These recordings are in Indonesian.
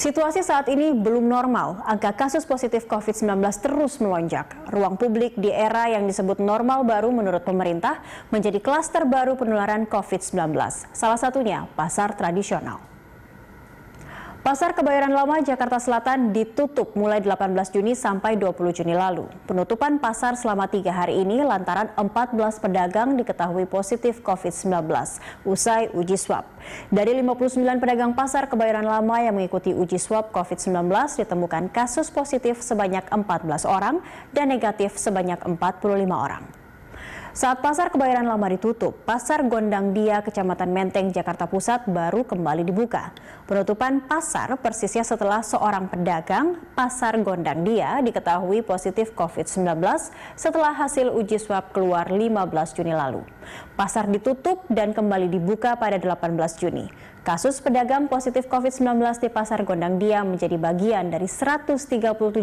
Situasi saat ini belum normal. Angka kasus positif COVID-19 terus melonjak. Ruang publik di era yang disebut normal baru menurut pemerintah menjadi klaster baru penularan COVID-19. Salah satunya pasar tradisional. Pasar Kebayoran Lama Jakarta Selatan ditutup mulai 18 Juni sampai 20 Juni lalu. Penutupan pasar selama 3 hari ini lantaran 14 pedagang diketahui positif COVID-19 usai uji swab. Dari 59 pedagang pasar Kebayoran Lama yang mengikuti uji swab COVID-19 ditemukan kasus positif sebanyak 14 orang dan negatif sebanyak 45 orang. Saat pasar Kebayoran Lama ditutup, pasar Gondang Dia, Kecamatan Menteng, Jakarta Pusat baru kembali dibuka. Penutupan pasar persisnya setelah seorang pedagang pasar Gondang Dia diketahui positif COVID-19 setelah hasil uji swab keluar 15 Juni lalu. Pasar ditutup dan kembali dibuka pada 18 Juni. Kasus pedagang positif COVID-19 di pasar Gondang Dia menjadi bagian dari 137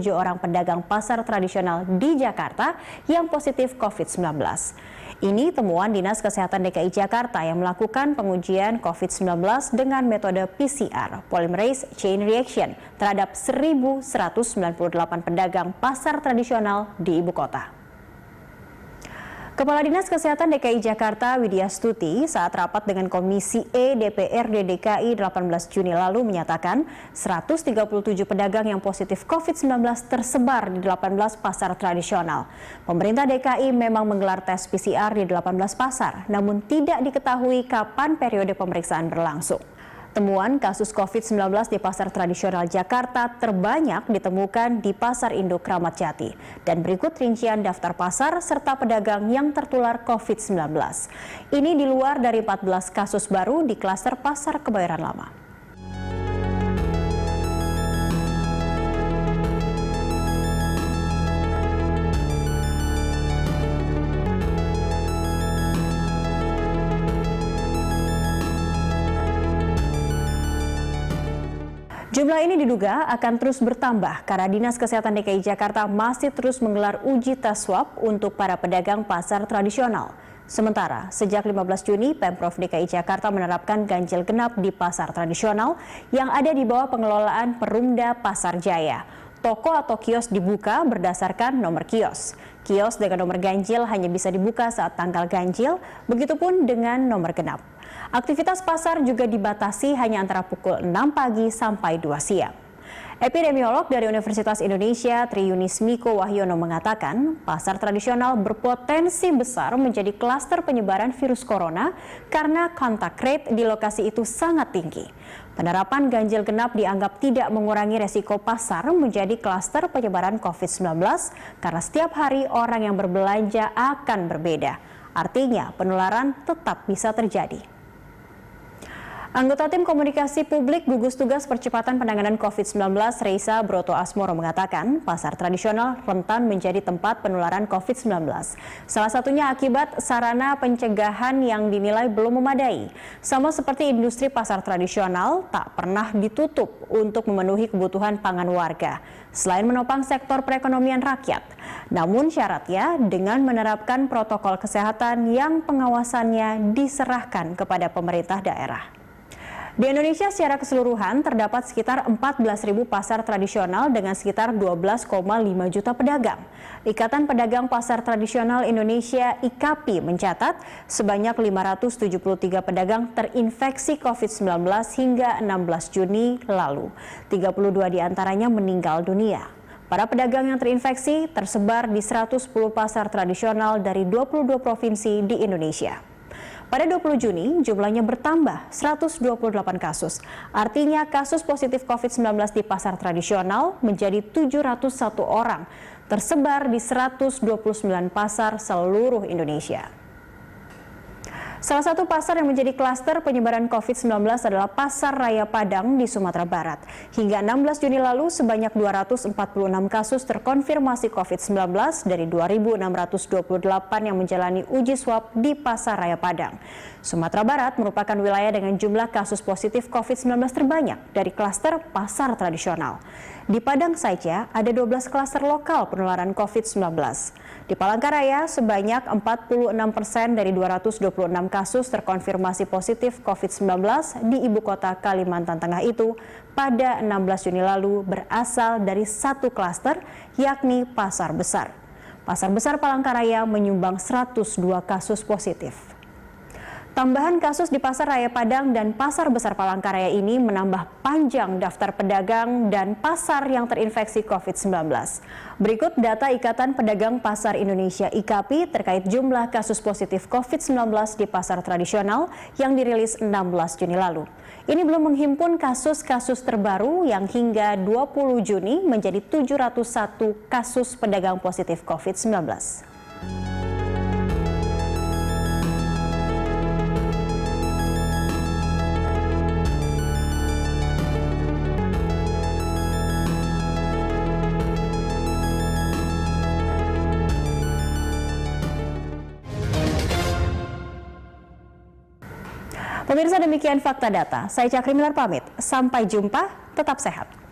orang pedagang pasar tradisional di Jakarta yang positif COVID-19. Ini temuan Dinas Kesehatan DKI Jakarta yang melakukan pengujian COVID-19 dengan metode PCR, Polymerase Chain Reaction, terhadap 1.198 pedagang pasar tradisional di ibu kota. Kepala Dinas Kesehatan DKI Jakarta Widya Stuti saat rapat dengan Komisi E DPRD DKI 18 Juni lalu menyatakan 137 pedagang yang positif COVID-19 tersebar di 18 pasar tradisional. Pemerintah DKI memang menggelar tes PCR di 18 pasar, namun tidak diketahui kapan periode pemeriksaan berlangsung. Temuan kasus COVID-19 di pasar tradisional Jakarta terbanyak ditemukan di Pasar Induk Kramat Jati. Dan berikut rincian daftar pasar serta pedagang yang tertular COVID-19. Ini di luar dari 14 kasus baru di klaster Pasar Kebayoran Lama. Jumlah ini diduga akan terus bertambah karena Dinas Kesehatan DKI Jakarta masih terus menggelar uji tes swab untuk para pedagang pasar tradisional. Sementara, sejak 15 Juni, Pemprov DKI Jakarta menerapkan ganjil genap di pasar tradisional yang ada di bawah pengelolaan Perumda Pasar Jaya. Toko atau kios dibuka berdasarkan nomor kios. Kios dengan nomor ganjil hanya bisa dibuka saat tanggal ganjil, begitupun dengan nomor genap. Aktivitas pasar juga dibatasi hanya antara pukul 6 pagi sampai 2 siang. Epidemiolog dari Universitas Indonesia Triyunis Miko Wahyono mengatakan pasar tradisional berpotensi besar menjadi klaster penyebaran virus corona karena kontak rate di lokasi itu sangat tinggi. Penerapan ganjil genap dianggap tidak mengurangi resiko pasar menjadi klaster penyebaran COVID-19 karena setiap hari orang yang berbelanja akan berbeda. Artinya penularan tetap bisa terjadi. Anggota Tim Komunikasi Publik Gugus Tugas Percepatan Penanganan COVID-19 Reisa Broto Asmoro mengatakan pasar tradisional rentan menjadi tempat penularan COVID-19. Salah satunya akibat sarana pencegahan yang dinilai belum memadai. Sama seperti industri pasar tradisional tak pernah ditutup untuk memenuhi kebutuhan pangan warga, selain menopang sektor perekonomian rakyat. Namun syaratnya dengan menerapkan protokol kesehatan yang pengawasannya diserahkan kepada pemerintah daerah. Di Indonesia secara keseluruhan terdapat sekitar 14.000 pasar tradisional dengan sekitar 12,5 juta pedagang. Ikatan Pedagang Pasar Tradisional Indonesia IKAPI mencatat sebanyak 573 pedagang terinfeksi COVID-19 hingga 16 Juni lalu. 32 diantaranya meninggal dunia. Para pedagang yang terinfeksi tersebar di 110 pasar tradisional dari 22 provinsi di Indonesia. Pada 20 Juni, jumlahnya bertambah 128 kasus. Artinya kasus positif COVID-19 di pasar tradisional menjadi 701 orang, tersebar di 129 pasar seluruh Indonesia. Salah satu pasar yang menjadi klaster penyebaran COVID-19 adalah Pasar Raya Padang di Sumatera Barat. Hingga 16 Juni lalu, sebanyak 246 kasus terkonfirmasi COVID-19 dari 2.628 yang menjalani uji swab di Pasar Raya Padang. Sumatera Barat merupakan wilayah dengan jumlah kasus positif COVID-19 terbanyak dari klaster pasar tradisional. Di Padang saja ada 12 klaster lokal penularan COVID-19. Di Palangkaraya, sebanyak 46% dari 226 kasus terkonfirmasi positif COVID-19 di ibu kota Kalimantan Tengah itu pada 16 Juni lalu berasal dari satu klaster, yakni Pasar Besar. Pasar Besar Palangkaraya menyumbang 102 kasus positif. Tambahan kasus di Pasar Raya Padang dan Pasar Besar Palangkaraya ini menambah panjang daftar pedagang dan pasar yang terinfeksi COVID-19. Berikut data Ikatan Pedagang Pasar Indonesia IKAPI terkait jumlah kasus positif COVID-19 di pasar tradisional yang dirilis 16 Juni lalu. Ini belum menghimpun kasus-kasus terbaru yang hingga 20 Juni menjadi 701 kasus pedagang positif COVID-19. Pemirsa, demikian fakta data. Saya Cakri Milar pamit. Sampai jumpa, tetap sehat.